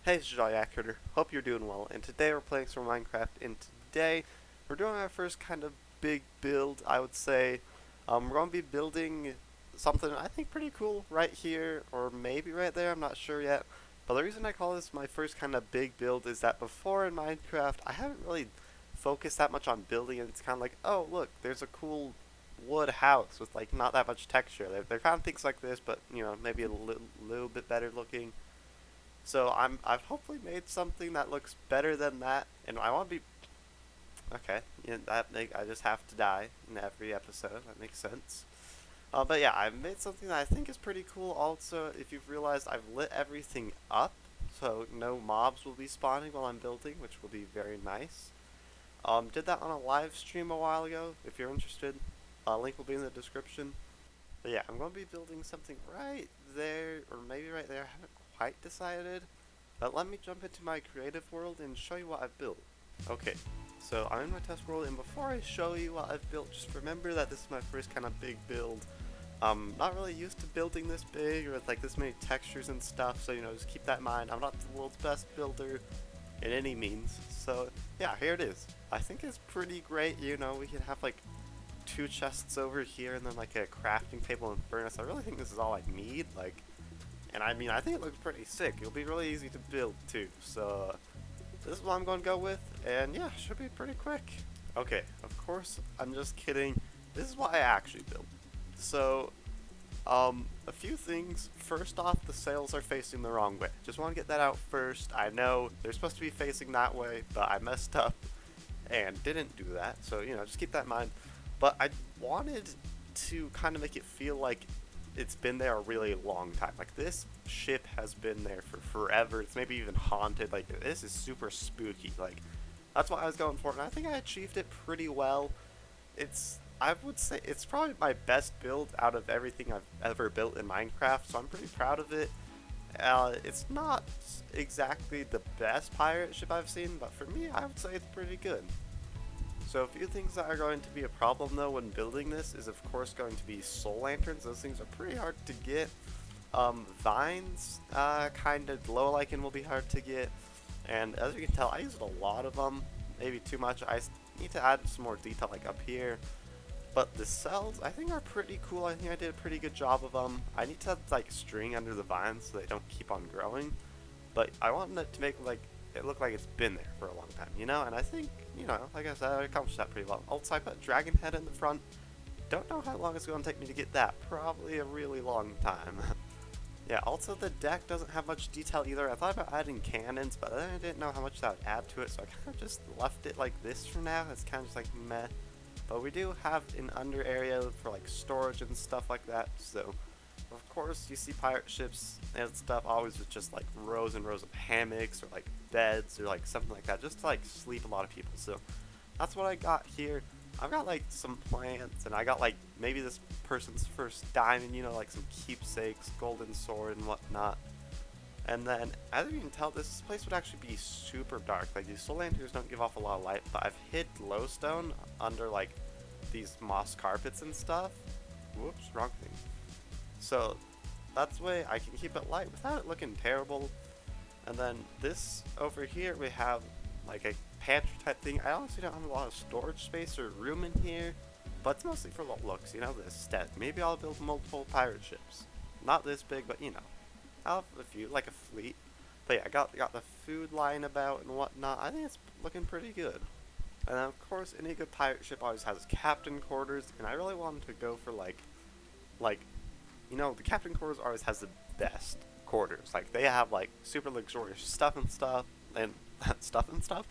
Hey, it's Jayak Critter. Hope you're doing well. And today we're playing some Minecraft. And today we're doing our first kind of big build, I would say. We're going to be building something I think pretty cool right here, or maybe right there. I'm not sure yet. But the reason I call this my first kind of big build is that before in Minecraft, I haven't really focused that much on building. And it's kind of like, oh look, there's a cool wood house with like not that much texture. They're kind of things like this, but maybe a little bit better looking. So I've hopefully made something that looks better than that, and I want to be okay. I just have to die in every episode. That makes sense. But yeah, I've made something that I think is pretty cool. Also, if you've realized, I've lit everything up, so no mobs will be spawning while I'm building, which will be very nice. Did that on a live stream a while ago. If you're interested, link will be in the description. But yeah, I'm going to be building something right there, or maybe right there. I haven't quite decided. But let me jump into my creative world and show you what I've built. Okay, so I'm in my test world, and before I show you what I've built, just remember that this is my first kind of big build. I'm not really used to building this big or with like this many textures and stuff, so just keep that in mind. I'm not the world's best builder in any means. So yeah, here it is. I think it's pretty great. We can have like two chests over here and then like a crafting table and furnace. I really think this is all I need. And I mean, I think it looks pretty sick. It'll be really easy to build too. So this is what I'm going to go with, and yeah, should be pretty quick. Okay, of course, I'm just kidding. This is what I actually built. So, a few things. First off, the sails are facing the wrong way. Just want to get that out first. I know they're supposed to be facing that way, but I messed up and didn't do that. So, just keep that in mind. But I wanted to kind of make it feel like it's been there a really long time. Like this ship has been there for forever. It's maybe even haunted. Like this is super spooky. Like that's what I was going for, and I think I achieved it pretty well. I would say it's probably my best build out of everything I've ever built in Minecraft, so I'm pretty proud of it. It's not exactly the best pirate ship I've seen, but for me, I would say it's pretty good. So a few things that are going to be a problem though when building this is of course going to be soul lanterns. Those things are pretty hard to get. Vines, kind of glow lichen will be hard to get. And as you can tell, I used a lot of them, maybe too much. I need to add some more detail like up here. But the cells, I think, are pretty cool. I think I did a pretty good job of them. I need to have like string under the vines so they don't keep on growing. But I want it to make like it look like it's been there for a long time, And I think, like I said, I accomplished that pretty well. Also, I put dragon head in the front. Don't know how long it's going to take me to get that. Probably a really long time. Yeah, also the deck doesn't have much detail either. I thought about adding cannons, but then I didn't know how much that would add to it, so I kind of just left it like this for now. It's kind of just like meh. But we do have an under area for like storage and stuff like that, so of course you see pirate ships and stuff always with just like rows and rows of hammocks or like beds or like something like that, just to like sleep a lot of people. So that's what I got here. I've got like some plants, and I got like maybe this person's first diamond, like some keepsakes, golden sword, and whatnot. And then, as you can tell, this place would actually be super dark. Like these soul lanterns don't give off a lot of light, but I've hid glowstone under like these moss carpets and stuff. Whoops, wrong thing. So that's the way I can keep it light without it looking terrible. And then this over here, we have like a pantry type thing. I honestly don't have a lot of storage space or room in here, but it's mostly for the looks, the aesthetic. Maybe I'll build multiple pirate ships. Not this big, but I'll have a few, like a fleet. But yeah, I got the food lying about and whatnot. I think it's looking pretty good. And then of course, any good pirate ship always has captain quarters, and I really wanted to go for like, the captain quarters always has the best quarters. Like they have like super luxurious stuff and stuff, and stuff and stuff.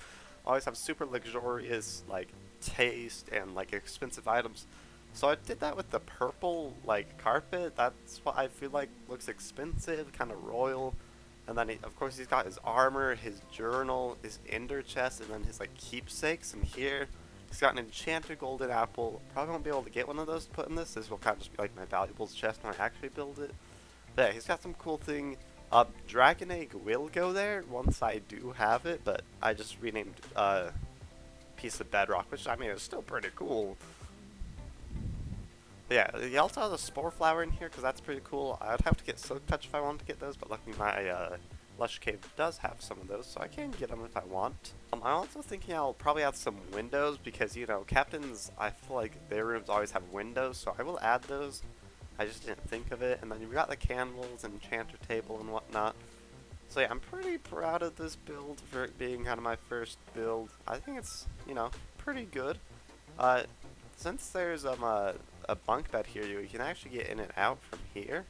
Always have super luxurious like taste and like expensive items. So I did that with the purple like carpet. That's what I feel like looks expensive, kind of royal. And then of course he's got his armor, his journal, his ender chest, and then his like keepsakes. And here he's got an enchanted golden apple. Probably won't be able to get one of those to put in this. This will kind of just be like my valuables chest when I actually build it. But yeah, he's got some cool thing. Dragon egg will go there once I do have it, but I just renamed piece of bedrock, which I mean is still pretty cool. But yeah, he also has a spore flower in here because that's pretty cool. I'd have to get silk touch if I wanted to get those, but luckily my Lush Cave does have some of those, so I can get them if I want. I'm also thinking I'll probably add some windows because, you know, captains, I feel like their rooms always have windows, so I will add those. I just didn't think of it. And then you've got the candles and enchanter table and whatnot. So yeah, I'm pretty proud of this build for it being kind of my first build. I think it's, you know, pretty good. Uh, since there's a bunk bed here, you can actually get in and out from here.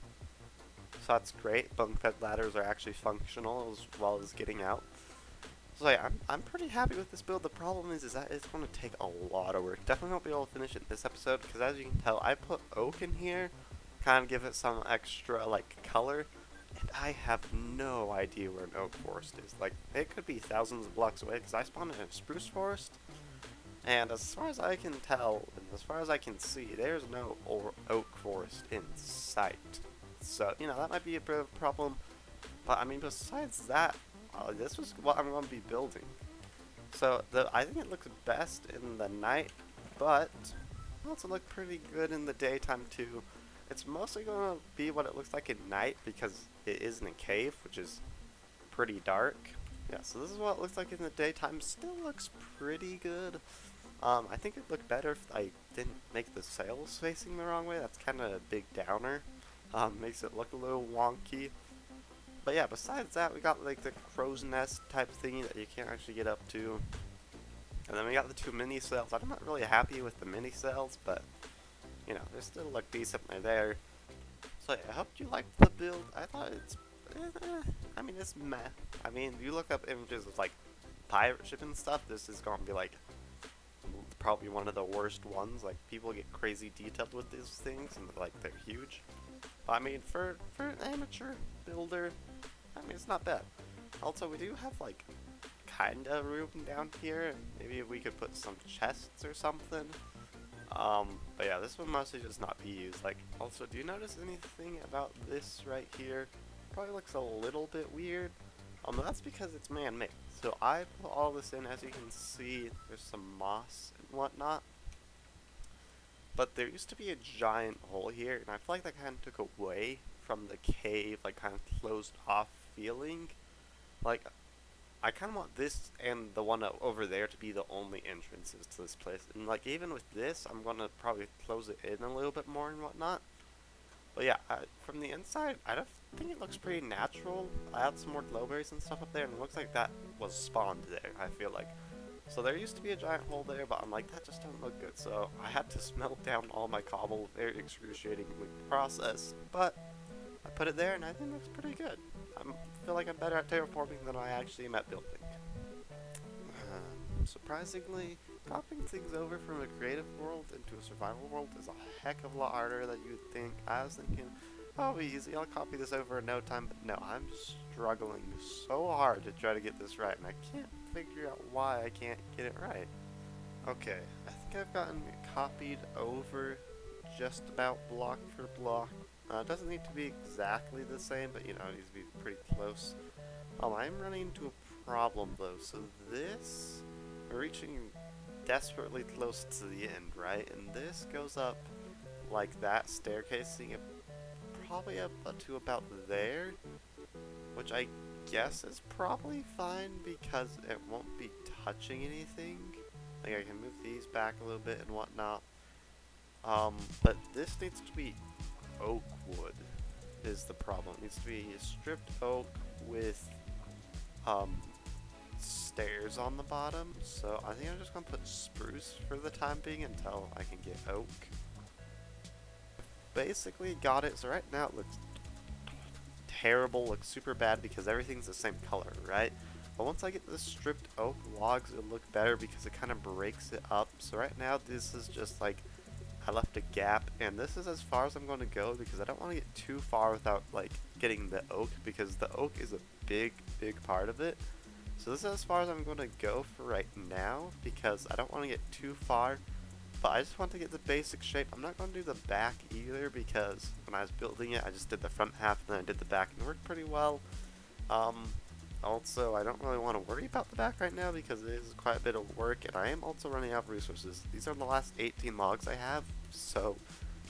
So that's great. Bunk bed ladders are actually functional as well as getting out. So yeah, I'm pretty happy with this build. The problem is that it's going to take a lot of work. Definitely won't be able to finish it in this episode because as you can tell, I put oak in here, kind of give it some extra like color. And I have no idea where an oak forest is. Like, it could be thousands of blocks away because I spawned in a spruce forest. And as far as I can tell, and as far as I can see, there's no oak forest in sight. So, you know, that might be a bit of a problem. But, I mean, besides that, this was what I'm going to be building. So, I think it looks best in the night, but it also look pretty good in the daytime, too. It's mostly going to be what it looks like at night because it is in a cave, which is pretty dark. Yeah, so this is what it looks like in the daytime. Still looks pretty good. I think it'd look better if I didn't make the sails facing the wrong way. That's kind of a big downer. Makes it look a little wonky. But yeah, besides that, we got like the crow's nest type thingy that you can't actually get up to. And then we got the 2 mini sails. I'm not really happy with the mini sails, but you know, they still look decently there. So yeah, I hope you liked the build. I thought it's, I mean, it's meh. I mean, you look up images of like pirate ship and stuff, this is gonna be like probably one of the worst ones. Like, people get crazy detailed with these things and like they're huge. I mean, for an amateur builder, I mean, it's not bad. Also, we do have like kinda room down here. Maybe we could put some chests or something. But yeah, this would mostly just not be used. Like, also, do you notice anything about this right here? Probably looks a little bit weird. That's because it's man-made. So I put all this in, as you can see, there's some moss and whatnot. But there used to be a giant hole here, and I feel like that kind of took away from the cave, like, kind of closed off feeling. Like, I kind of want this and the one over there to be the only entrances to this place. And like, even with this, I'm going to probably close it in a little bit more and whatnot. But yeah, from the inside, I don't think it looks pretty natural. I had some more glowberries and stuff up there, and it looks like that was spawned there, I feel like. So there used to be a giant hole there, but I'm like, that just doesn't look good. So I had to smelt down all my cobble, very excruciating process. But I put it there, and I think it looks pretty good. I feel like I'm better at terraforming than I actually am at building. Surprisingly, copying things over from a creative world into a survival world is a heck of a lot harder than you would think. I was thinking, oh, it'll be easy, I'll copy this over in no time, but no, I'm struggling so hard to try to get this right, and I can't figure out why I can't get it right. Okay, I think I've gotten it copied over just about block for block. It doesn't need to be exactly the same, but you know, it needs to be pretty close. I'm running into a problem though. So this, we're reaching desperately close to the end, right? And this goes up like that, staircasing it probably up to about there, which I guess is probably fine because it won't be touching anything. Like, I can move these back a little bit and whatnot. But this needs to be oak wood is the problem. It needs to be stripped oak with stairs on the bottom. So I think I'm just gonna put spruce for the time being until I can get oak. Basically got it. So right now it looks terrible, looks super bad because everything's the same color, right? But once I get the stripped oak logs, it'll look better because it kind of breaks it up. So right now this is just like, I left a gap, and this is as far as I'm going to go because I don't want to get too far without like getting the oak, because the oak is a big part of it. So this is as far as I'm going to go for right now because I don't want to get too far, but I just want to get the basic shape. I'm not going to do the back either because when I was building it, I just did the front half and then I did the back and it worked pretty well. Also, I don't really want to worry about the back right now because it is quite a bit of work, and I am also running out of resources. These are the last 18 logs I have, so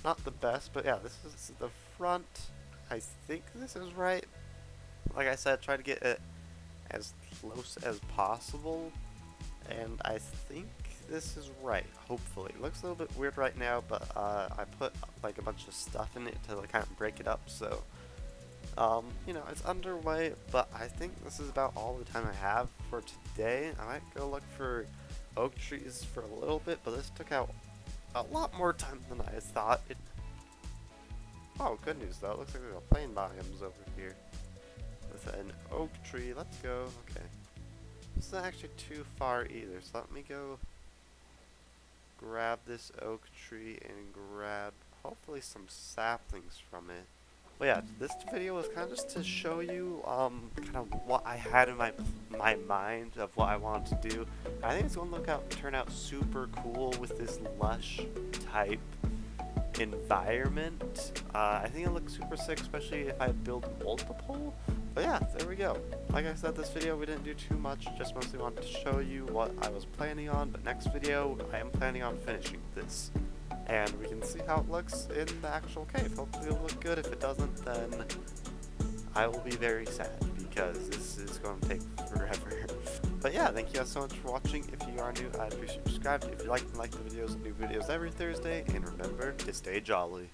not the best, but yeah, this is the front. I think this is right. like I said, try to get it as close as possible, and I think this is right, hopefully. It looks a little bit weird right now, but I put like a bunch of stuff in it to like, kind of break it up, so you know, it's underway, but I think this is about all the time I have for today. I might go look for oak trees for a little bit, but this took out a lot more time than I thought. Oh, good news though, it looks like there's a plain biomes over here with an oak tree. Let's go. Okay. This isn't actually too far either, so let me go grab this oak tree and grab hopefully some saplings from it. But yeah, this video was kind of just to show you kind of what I had in my mind of what I wanted to do. I think it's going to turn out super cool with this lush type environment. I think it looks super sick, especially if I build multiple. But yeah, there we go. Like I said, this video we didn't do too much, just mostly wanted to show you what I was planning on, but next video I am planning on finishing this. And we can see how it looks in the actual cave. Hopefully it'll look good. If it doesn't, then I will be very sad, because this is going to take forever. But yeah, thank you guys so much for watching. If you are new, I'd appreciate you subscribing. If you like the videos, new videos every Thursday, and remember to stay jolly.